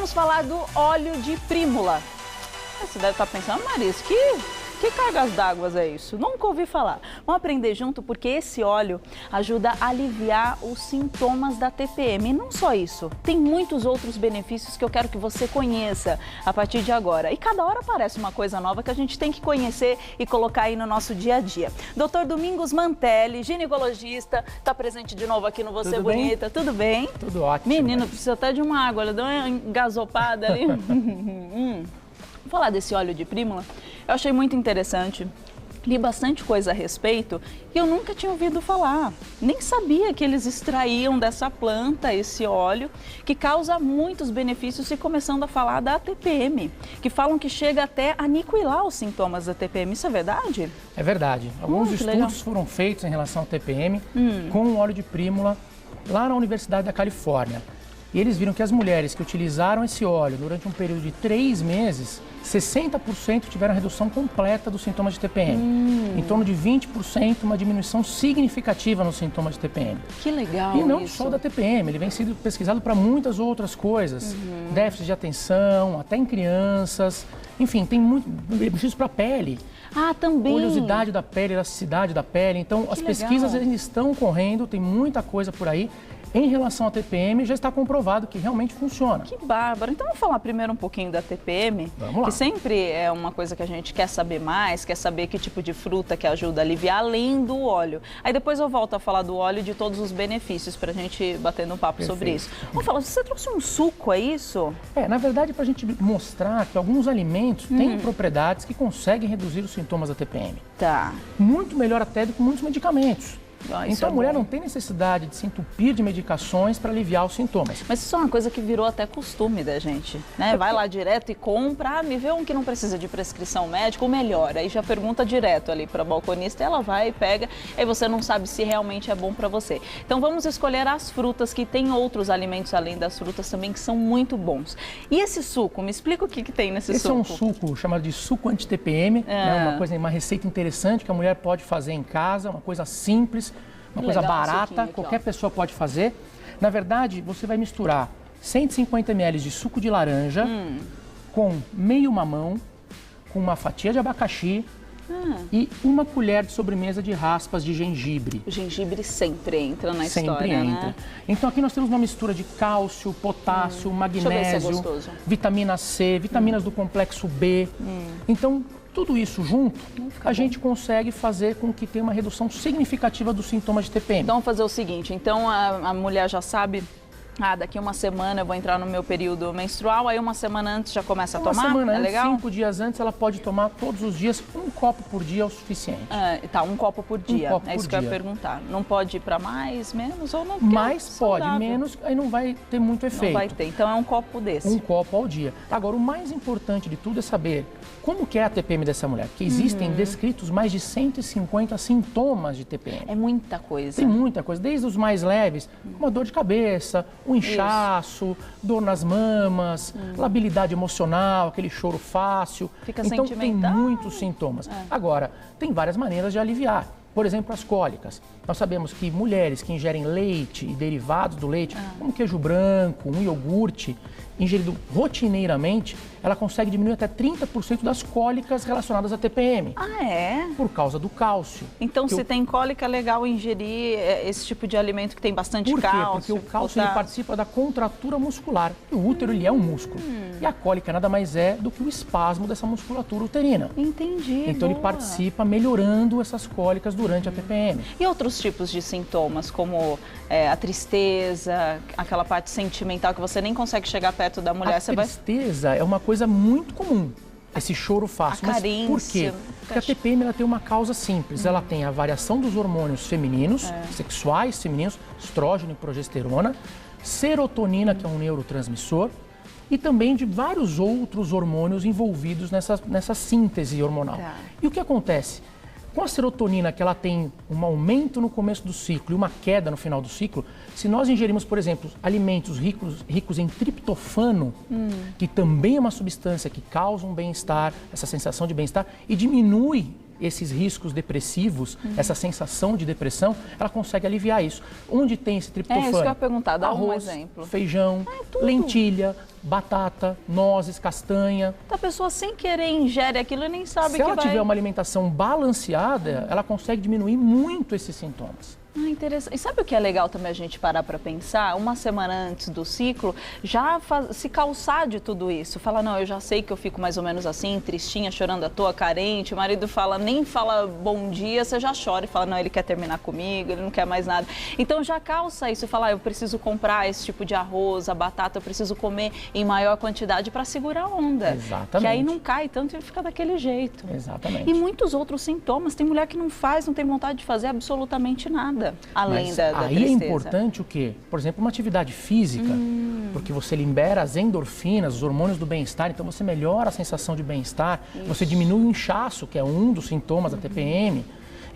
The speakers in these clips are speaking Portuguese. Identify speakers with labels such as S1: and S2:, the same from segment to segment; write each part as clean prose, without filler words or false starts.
S1: vamos falar do óleo de prímula. Você deve estar pensando, Marisa, que cargas d'água é isso? Nunca ouvi falar. Vamos aprender junto porque esse óleo ajuda a aliviar os sintomas da TPM. E não só isso, tem muitos outros benefícios que eu quero que você conheça a partir de agora. E cada hora aparece uma coisa nova que a gente tem que conhecer e colocar aí no nosso dia a dia. Dr. Domingos Mantelli, ginecologista, está presente de novo aqui no Você Bonita. Tudo bem?
S2: Tudo ótimo.
S1: Menino, precisa até de uma água, ela deu uma engasopada ali. Vou falar desse óleo de prímula, eu achei muito interessante, li bastante coisa a respeito e eu nunca tinha ouvido falar, nem sabia que eles extraíam dessa planta esse óleo que causa muitos benefícios e começando a falar da TPM, que falam que chega até a aniquilar os sintomas da TPM, isso é verdade?
S2: É verdade, alguns estudos foram feitos em relação ao TPM com o óleo de prímula lá na Universidade da Califórnia. E eles viram que as mulheres que utilizaram esse óleo durante um período de 3 meses, 60% tiveram redução completa dos sintomas de TPM. Em torno de 20%, uma diminuição significativa nos sintomas de TPM.
S1: Que legal.
S2: E não só da TPM, ele vem sendo pesquisado para muitas outras coisas. Déficit de atenção, até em crianças. Enfim, tem muito benefícios para a pele.
S1: Ah, também.
S2: Oleosidade da pele, elasticidade da pele. Então, as pesquisas ainda estão correndo, tem muita coisa por aí. Em relação à TPM, já está comprovado que realmente funciona.
S1: Que bárbaro. Então, vamos falar primeiro um pouquinho da TPM,
S2: Vamos lá.
S1: que sempre é uma coisa que a gente quer saber mais, quer saber que tipo de fruta que ajuda a aliviar, além do óleo. Aí depois eu volto a falar do óleo e de todos os benefícios, para a gente bater um papo sobre isso. Vamos falar, você trouxe um suco, é isso?
S2: Na verdade, para a gente mostrar que alguns alimentos têm propriedades que conseguem reduzir os sintomas da TPM.
S1: Tá.
S2: Muito melhor até do que muitos medicamentos. Então a mulher
S1: bom.
S2: não tem necessidade de se entupir de medicações para aliviar os sintomas.
S1: Mas isso é uma coisa que virou até costume da gente, né? Vai lá direto e compra, me vê um que não precisa de prescrição médica, ou melhor, aí já pergunta direto ali para a balconista, ela vai e pega, aí você não sabe se realmente é bom para você. Então vamos escolher as frutas, que tem outros alimentos além das frutas também que são muito bons. E esse suco, me explica o que tem nesse suco.
S2: Esse é um suco chamado de suco anti-TPM, né? Uma receita interessante que a mulher pode fazer em casa, uma coisa simples. Uma coisa barata, qualquer pessoa pode fazer. Na verdade, você vai misturar 150 ml de suco de laranja com meio mamão, com uma fatia de abacaxi e uma colher de sobremesa de raspas de gengibre.
S1: O gengibre sempre entra na história,
S2: Sempre entra.
S1: né?
S2: Então aqui nós temos uma mistura de cálcio, potássio, magnésio, vitamina C, vitaminas do complexo B. Então, tudo isso junto, a gente consegue fazer com que tenha uma redução significativa dos sintomas de TPM.
S1: Então, vamos fazer o seguinte, então a mulher já sabe, daqui uma semana eu vou entrar no meu período menstrual, aí uma semana antes já começa a tomar?
S2: Uma semana
S1: é
S2: antes,
S1: legal?
S2: 5 dias antes, ela pode tomar todos os dias, um copo por dia é o suficiente.
S1: Um copo por dia,
S2: copo
S1: é isso
S2: por
S1: que eu
S2: dia.
S1: ia perguntar. Não pode ir para mais, menos ou não?
S2: Mais pode, menos, aí não vai ter muito efeito.
S1: Não vai ter, então é um copo desse.
S2: Um copo ao dia. Agora, o mais importante de tudo é saber como que é a TPM dessa mulher, porque existem descritos mais de 150 sintomas de TPM.
S1: É muita coisa.
S2: Tem muita coisa, desde os mais leves, uma dor de cabeça, um inchaço, dor nas mamas, labilidade emocional, aquele choro fácil.
S1: Fica
S2: então
S1: sentimental.
S2: tem muitos sintomas. Agora, tem várias maneiras de aliviar. Por exemplo, as cólicas. Nós sabemos que mulheres que ingerem leite e derivados do leite, como queijo branco, um iogurte, ingerido rotineiramente, ela consegue diminuir até 30% das cólicas relacionadas à TPM.
S1: Ah, é?
S2: Por causa do cálcio.
S1: Então, se tem cólica, é legal ingerir esse tipo de alimento que tem bastante
S2: cálcio. Por quê?
S1: cálcio.
S2: Porque o cálcio ele participa da contratura muscular. E o útero ele é um músculo. E a cólica nada mais é do que o espasmo dessa musculatura uterina.
S1: Entendi.
S2: Então ele participa melhorando essas cólicas durante a TPM.
S1: E outros tipos de sintomas, como a tristeza, aquela parte sentimental que você nem consegue chegar perto da mulher.
S2: A tristeza é uma coisa muito comum, esse choro fácil. Mas por quê? Porque a TPM ela tem uma causa simples. Ela tem a variação dos hormônios femininos, sexuais femininos, estrógeno e progesterona, serotonina, que é um neurotransmissor, e também de vários outros hormônios envolvidos nessa síntese hormonal. E o que acontece? Com a serotonina, que ela tem um aumento no começo do ciclo e uma queda no final do ciclo, se nós ingerimos, por exemplo, alimentos ricos em triptofano, que também é uma substância que causa um bem-estar, essa sensação de bem-estar, e diminui esses riscos depressivos, essa sensação de depressão, ela consegue aliviar isso. Onde tem esse triptofano?
S1: É isso que eu ia perguntar, dá um
S2: arroz,
S1: exemplo.
S2: Feijão, lentilha, batata, nozes, castanha.
S1: Então, a pessoa sem querer ingere aquilo e nem sabe que vai...
S2: Se ela tiver uma alimentação balanceada, ela consegue diminuir muito esses sintomas.
S1: Interessante. E sabe o que é legal também a gente parar para pensar? Uma semana antes do ciclo, já se calçar de tudo isso. Falar, não, eu já sei que eu fico mais ou menos assim, tristinha, chorando à toa, carente. O marido fala, nem fala bom dia, você já chora e fala, não, ele quer terminar comigo, ele não quer mais nada. Então já calça isso, fala, eu preciso comprar esse tipo de arroz, a batata, eu preciso comer em maior quantidade para segurar a onda.
S2: Exatamente.
S1: Que aí não cai tanto e fica daquele jeito.
S2: Exatamente.
S1: E muitos outros sintomas. Tem mulher que não faz, não tem vontade de fazer absolutamente nada. Além da
S2: aí
S1: tristeza.
S2: É importante o quê? Por exemplo, uma atividade física, porque você libera as endorfinas, os hormônios do bem-estar, então você melhora a sensação de bem-estar, você diminui o inchaço, que é um dos sintomas da TPM.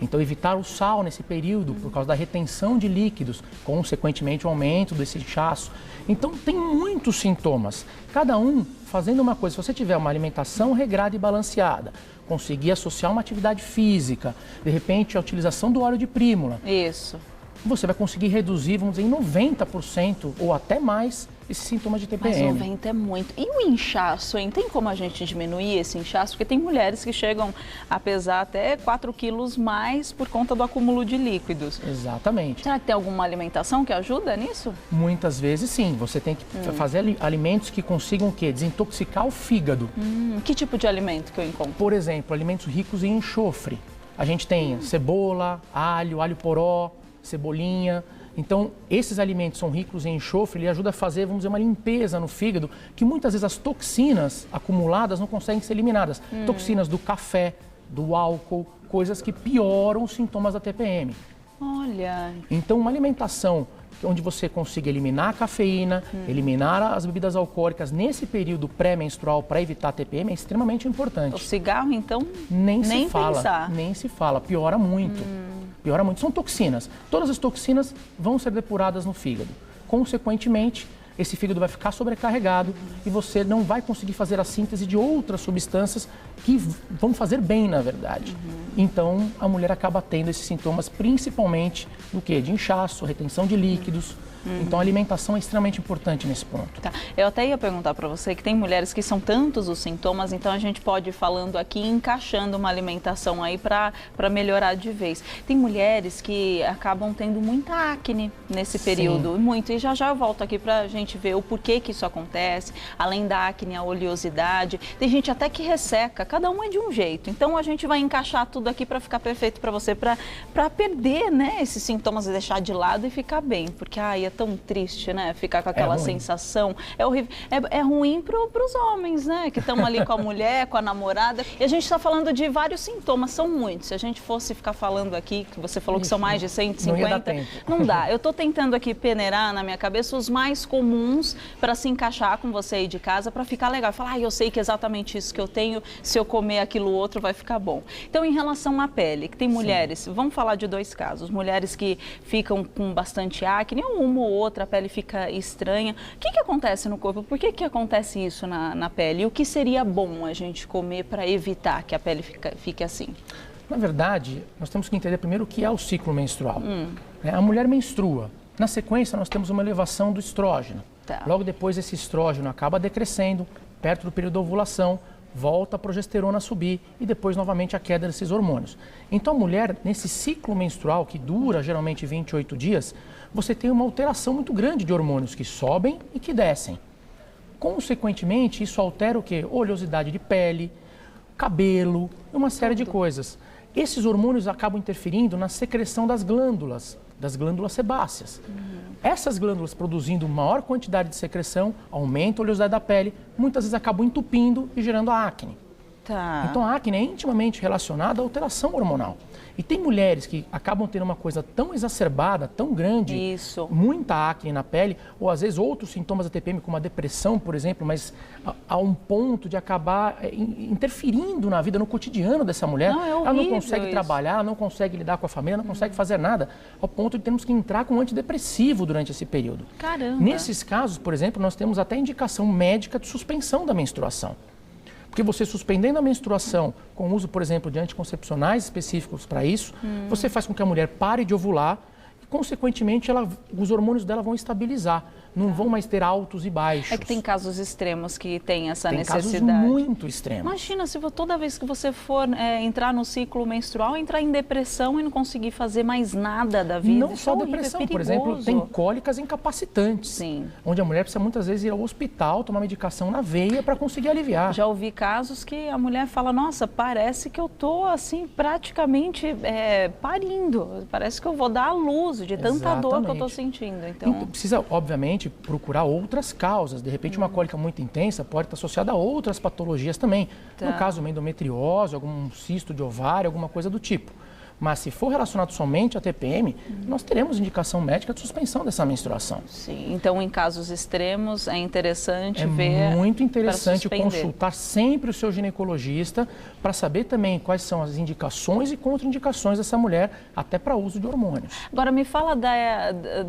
S2: Então, evitar o sal nesse período, por causa da retenção de líquidos, consequentemente o aumento desse inchaço. Então, tem muitos sintomas, cada um fazendo uma coisa. Se você tiver uma alimentação regrada e balanceada, conseguir associar uma atividade física, de repente a utilização do óleo de prímula.
S1: Isso.
S2: Você vai conseguir reduzir, vamos dizer, em 90% ou até mais esses sintomas de TPM.
S1: Mas 90% é muito. E o inchaço, hein? Tem como a gente diminuir esse inchaço? Porque tem mulheres que chegam a pesar até 4 quilos mais por conta do acúmulo de líquidos.
S2: Exatamente.
S1: Será que tem alguma alimentação que ajuda nisso?
S2: Muitas vezes sim. Você tem que fazer alimentos que consigam o quê? Desintoxicar o fígado.
S1: Que tipo de alimento que eu encontro?
S2: Por exemplo, alimentos ricos em enxofre. A gente tem cebola, alho poró, cebolinha. Então, esses alimentos são ricos em enxofre, ele ajuda a fazer, vamos dizer, uma limpeza no fígado, que muitas vezes as toxinas acumuladas não conseguem ser eliminadas. Toxinas do café, do álcool, coisas que pioram os sintomas da TPM.
S1: Olha...
S2: Então, uma alimentação onde você consiga eliminar a cafeína, eliminar as bebidas alcoólicas nesse período pré-menstrual para evitar a TPM é extremamente importante.
S1: O cigarro, então,
S2: nem se fala,
S1: pensar.
S2: Nem se fala, piora muito. Piora muito. São toxinas. Todas as toxinas vão ser depuradas no fígado. Consequentemente, esse fígado vai ficar sobrecarregado e você não vai conseguir fazer a síntese de outras substâncias que vão fazer bem, na verdade. Então, a mulher acaba tendo esses sintomas, principalmente do quê? De inchaço, retenção de líquidos. Então, a alimentação é extremamente importante nesse ponto.
S1: Tá. Eu até ia perguntar para você que tem mulheres que são tantos os sintomas, então a gente pode ir falando aqui, encaixando uma alimentação aí para melhorar de vez. Tem mulheres que acabam tendo muita acne nesse período, muito. E já eu volto aqui para a gente ver o porquê que isso acontece, além da acne, a oleosidade. Tem gente até que resseca, cada um é de um jeito. Então, a gente vai encaixar tudo aqui para ficar perfeito para você, para perder, né, esses sintomas e deixar de lado e ficar bem. Porque, é tão triste, né? Ficar com aquela sensação. É horrível. É ruim para os homens, né? Que estão ali com a mulher, com a namorada. E a gente está falando de vários sintomas, são muitos. Se a gente fosse ficar falando aqui, que você falou que são mais de 150,
S2: não ia dar tempo.
S1: Não dá. Eu estou tentando aqui peneirar na minha cabeça os mais comuns para se encaixar com você aí de casa, para ficar legal. Falar, eu sei que é exatamente isso que eu tenho, se eu comer aquilo outro vai ficar bom. Então, em relação à pele, que tem mulheres, vamos falar de 2 casos. Mulheres que ficam com bastante acne, uma ou outra, a pele fica estranha. O que acontece no corpo? Por que acontece isso na pele? E o que seria bom a gente comer para evitar que a pele fique assim?
S2: Na verdade, nós temos que entender primeiro o que é o ciclo menstrual. A mulher menstrua. Na sequência, nós temos uma elevação do estrógeno.
S1: Tá.
S2: Logo depois, esse estrógeno acaba decrescendo, perto do período da ovulação, volta a progesterona a subir e depois novamente a queda desses hormônios. Então, a mulher, nesse ciclo menstrual, que dura geralmente 28 dias, você tem uma alteração muito grande de hormônios que sobem e que descem. Consequentemente, isso altera o quê? Oleosidade de pele, cabelo, uma série de coisas. Esses hormônios acabam interferindo na secreção das glândulas sebáceas. Essas glândulas produzindo maior quantidade de secreção, aumenta a oleosidade da pele, muitas vezes acabam entupindo e gerando a acne.
S1: Tá.
S2: Então, a acne é intimamente relacionada à alteração hormonal. E tem mulheres que acabam tendo uma coisa tão exacerbada, tão grande, muita acne na pele, ou às vezes outros sintomas da TPM, como a depressão, por exemplo, mas a um ponto de acabar interferindo na vida, no cotidiano dessa mulher. Ela não consegue trabalhar, ela não consegue lidar com a família, não consegue fazer nada, ao ponto de termos que entrar com um antidepressivo durante esse período.
S1: Caramba!
S2: Nesses casos, por exemplo, nós temos até indicação médica de suspensão da menstruação. Porque você suspendendo a menstruação com o uso, por exemplo, de anticoncepcionais específicos para isso, você faz com que a mulher pare de ovular e, consequentemente, os hormônios dela vão estabilizar. Não vão mais ter altos e baixos.
S1: É que tem casos extremos que tem essa necessidade.
S2: Tem casos muito extremos.
S1: Imagina se toda vez que você for entrar no ciclo menstrual, entrar em depressão e não conseguir fazer mais nada da vida.
S2: Não só depressão, por exemplo, tem cólicas incapacitantes.
S1: Sim.
S2: Onde a mulher precisa muitas vezes ir ao hospital, tomar medicação na veia para conseguir aliviar.
S1: Já ouvi casos que a mulher fala, nossa, parece que eu estou assim praticamente parindo. Parece que eu vou dar à luz de tanta dor que eu estou sentindo. Então
S2: precisa, obviamente, procurar outras causas. De repente, uma cólica muito intensa pode estar associada a outras patologias também. No caso, uma endometriose, algum cisto de ovário, alguma coisa do tipo. Mas se for relacionado somente à TPM, nós teremos indicação médica de suspensão dessa menstruação.
S1: Sim, então em casos extremos é interessante ver.
S2: É muito interessante consultar sempre o seu ginecologista para saber também quais são as indicações e contraindicações dessa mulher, até para uso de hormônios.
S1: Agora me fala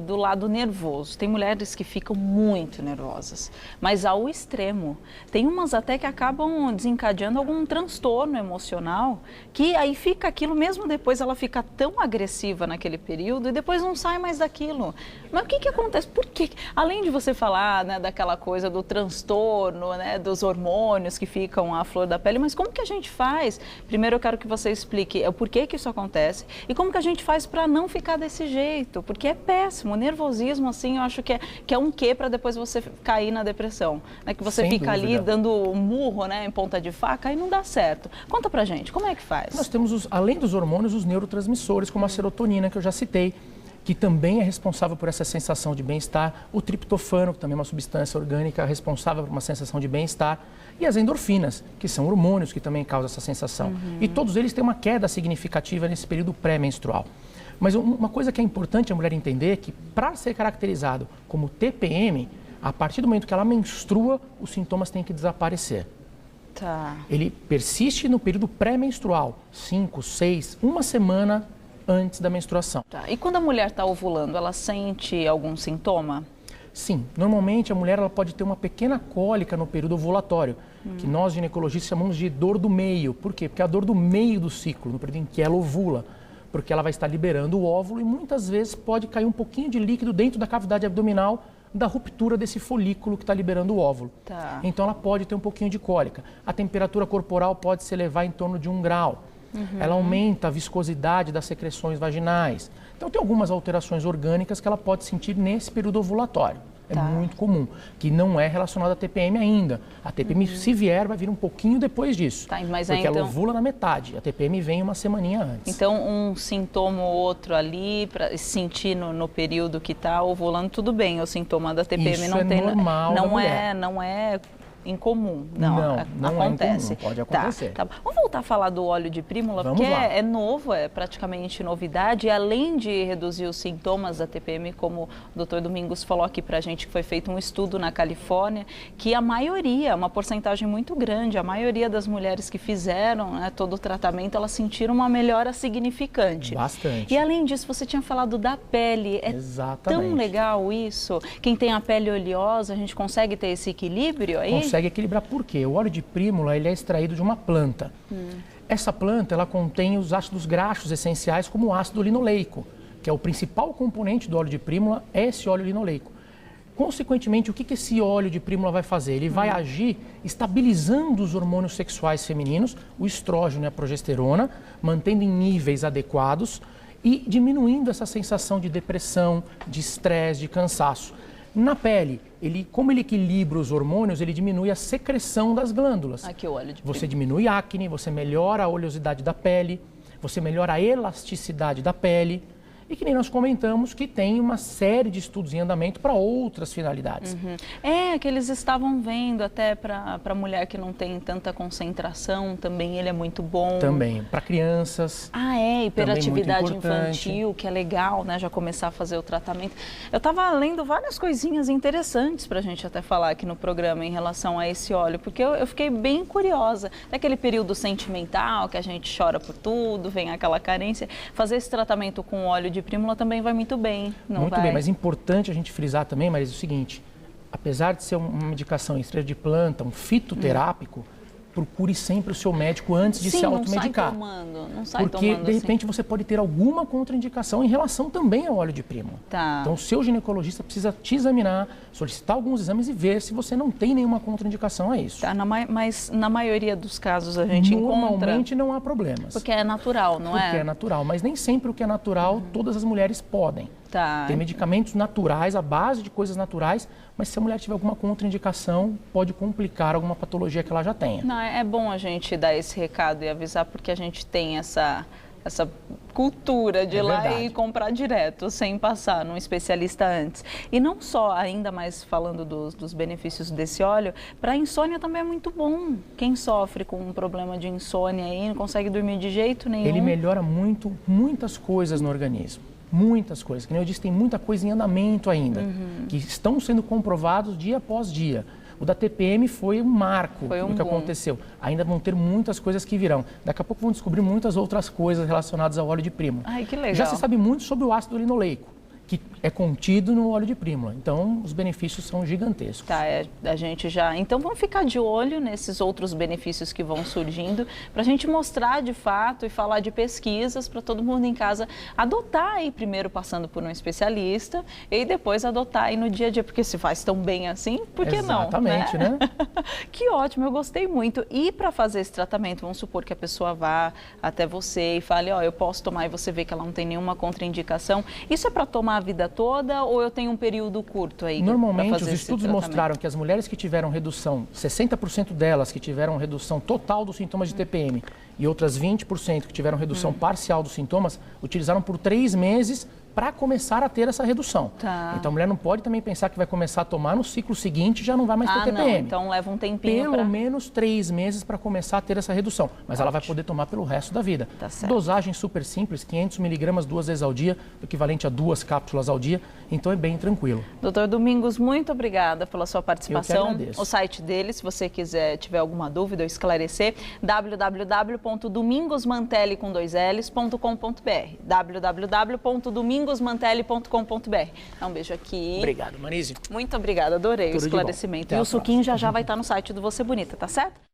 S1: do lado nervoso. Tem mulheres que ficam muito nervosas, mas ao extremo. Tem umas até que acabam desencadeando algum transtorno emocional, que aí fica aquilo mesmo depois. Ela fica tão agressiva naquele período e depois não sai mais daquilo. Mas o que acontece? Por quê? Além de você falar, né, daquela coisa do transtorno, né, dos hormônios que ficam à flor da pele, mas como que a gente faz? Primeiro eu quero que você explique o porquê que isso acontece e como que a gente faz para não ficar desse jeito, porque é péssimo. O nervosismo, assim, eu acho que é um quê para depois você cair na depressão, né? Que você fica ali dando um murro, né, em ponta de faca e não dá certo. Conta pra gente, como é que faz?
S2: Nós temos, além dos hormônios, os neurotransmissores, como a serotonina, que eu já citei, que também é responsável por essa sensação de bem-estar, o triptofano, que também é uma substância orgânica responsável por uma sensação de bem-estar, e as endorfinas, que são hormônios que também causam essa sensação. E todos eles têm uma queda significativa nesse período pré-menstrual. Mas uma coisa que é importante a mulher entender é que, para ser caracterizado como TPM, a partir do momento que ela menstrua, os sintomas têm que desaparecer.
S1: Tá.
S2: Ele persiste no período pré-menstrual, 5, 6, uma semana antes da menstruação.
S1: Tá. E quando a mulher está ovulando, ela sente algum sintoma?
S2: Sim, normalmente a mulher ela pode ter uma pequena cólica no período ovulatório, que nós ginecologistas chamamos de dor do meio. Por quê? Porque é a dor do meio do ciclo, no período em que ela ovula, porque ela vai estar liberando o óvulo e muitas vezes pode cair um pouquinho de líquido dentro da cavidade abdominal da ruptura desse folículo que está liberando o óvulo.
S1: Tá.
S2: Então ela pode ter um pouquinho de cólica. A temperatura corporal pode se elevar em torno de 1 grau. Ela aumenta a viscosidade das secreções vaginais. Então tem algumas alterações orgânicas que ela pode sentir nesse período ovulatório. É muito comum, que não é relacionado à TPM ainda. A TPM, se vier, vai vir um pouquinho depois disso.
S1: Tá, mas
S2: porque
S1: então...
S2: ela ovula na metade. A TPM vem uma semaninha antes.
S1: Então, um sintoma ou outro ali, para sentir no período que está ovulando, tudo bem. O sintoma da TPM
S2: isso
S1: não tem...
S2: normal
S1: Não é incomum,
S2: não
S1: acontece.
S2: É incomum, pode acontecer.
S1: Tá. Vamos voltar a falar do óleo de prímula, porque é novo, é praticamente novidade, e além de reduzir os sintomas da TPM, como o Dr. Domingos falou aqui pra gente, que foi feito um estudo na Califórnia, que a maioria, uma porcentagem muito grande, a maioria das mulheres que fizeram, né, todo o tratamento, elas sentiram uma melhora significante.
S2: Bastante.
S1: E além disso, você tinha falado da pele, tão legal isso. Quem tem a pele oleosa, a gente consegue ter esse equilíbrio aí?
S2: Consegue equilibrar. Por quê? O óleo de prímula ele é extraído de uma planta. Essa planta ela contém os ácidos graxos essenciais, como o ácido linoleico, que é o principal componente do óleo de prímula, é esse óleo linoleico. Consequentemente, o que esse óleo de prímula vai fazer? Ele vai agir estabilizando os hormônios sexuais femininos, o estrógeno e a progesterona, mantendo em níveis adequados e diminuindo essa sensação de depressão, de estresse, de cansaço. Na pele, como ele equilibra os hormônios, ele diminui a secreção das glândulas.
S1: Aqui o óleo de
S2: Você diminui a acne, você melhora a oleosidade da pele, você melhora a elasticidade da pele. E que nem nós comentamos que tem uma série de estudos em andamento para outras finalidades.
S1: É, que eles estavam vendo até para mulher que não tem tanta concentração, também ele é muito bom.
S2: Também, para crianças.
S1: Hiperatividade infantil, que é legal, né, já começar a fazer o tratamento. Eu estava lendo várias coisinhas interessantes para a gente até falar aqui no programa em relação a esse óleo, porque eu fiquei bem curiosa. Naquele período sentimental, que a gente chora por tudo, vem aquela carência, fazer esse tratamento com óleo de prímula também vai muito bem, não
S2: muito
S1: vai?
S2: Bem, mas é importante a gente frisar também, Marisa, o seguinte, apesar de ser uma medicação em extrato de planta, um fitoterápico, procure sempre o seu médico antes de se automedicar.
S1: Não sai
S2: porque,
S1: tomando,
S2: de repente, você pode ter alguma contraindicação em relação também ao óleo de prímula.
S1: Tá.
S2: Então, o seu ginecologista precisa te examinar, solicitar alguns exames e ver se você não tem nenhuma contraindicação a isso.
S1: Tá, mas na maioria dos casos a gente
S2: Normalmente não há problemas.
S1: Porque é natural, não é?
S2: Porque é natural, mas nem sempre o que é natural, todas as mulheres podem.
S1: Tá.
S2: Tem medicamentos naturais, à base de coisas naturais, mas se a mulher tiver alguma contraindicação, pode complicar alguma patologia que ela já tenha.
S1: Não, é bom a gente dar esse recado e avisar, porque a gente tem essa cultura de ir lá e comprar direto, sem passar num especialista antes. E não só, ainda mais falando dos benefícios desse óleo, para a insônia também é muito bom. Quem sofre com um problema de insônia aí, não consegue dormir de jeito nenhum.
S2: Ele melhora muitas coisas no organismo. Muitas coisas, que nem eu disse, tem muita coisa em andamento ainda, que estão sendo comprovados dia após dia. O da TPM foi um marco do que aconteceu. Ainda vão ter muitas coisas que virão. Daqui a pouco vão descobrir muitas outras coisas relacionadas ao óleo de prímula.
S1: Ai, que legal.
S2: Já se sabe muito sobre o ácido linoleico, que é contido no óleo de prímula. Então, os benefícios são gigantescos.
S1: Tá, a gente já... Então, vamos ficar de olho nesses outros benefícios que vão surgindo, para a gente mostrar de fato e falar de pesquisas para todo mundo em casa adotar aí, primeiro passando por um especialista e depois adotar aí no dia a dia, porque se faz tão bem assim, por que não?
S2: Exatamente, né?
S1: Que ótimo, eu gostei muito. E para fazer esse tratamento, vamos supor que a pessoa vá até você e fale, ó, eu posso tomar, e você vê que ela não tem nenhuma contraindicação. Isso é para tomar a vida toda ou eu tenho um período curto aí?
S2: Normalmente, os estudos mostraram que as mulheres que tiveram redução, 60% delas que tiveram redução total dos sintomas de TPM e outras 20% que tiveram redução parcial dos sintomas, utilizaram por 3 meses para começar a ter essa redução.
S1: Tá.
S2: Então, a mulher não pode também pensar que vai começar a tomar no ciclo seguinte e já não vai mais ter TPM.
S1: Não, então leva um tempinho.
S2: Pelo menos 3 meses para começar a ter essa redução. Mas ela vai poder tomar pelo resto da vida.
S1: Tá certo.
S2: Dosagem super simples, 500 miligramas 2 vezes ao dia, equivalente a 2 cápsulas ao dia. Então, é bem tranquilo.
S1: Doutor Domingos, muito obrigada pela sua participação.
S2: Eu que agradeço.
S1: O site dele, se você quiser, tiver alguma dúvida ou esclarecer, www.domingosmantelli.com.br www.domingosmantelli.com.br. Um beijo aqui.
S2: Obrigado, Marise.
S1: Muito obrigada, adorei o esclarecimento. E o suquinho já vai estar no site do Você Bonita, tá certo?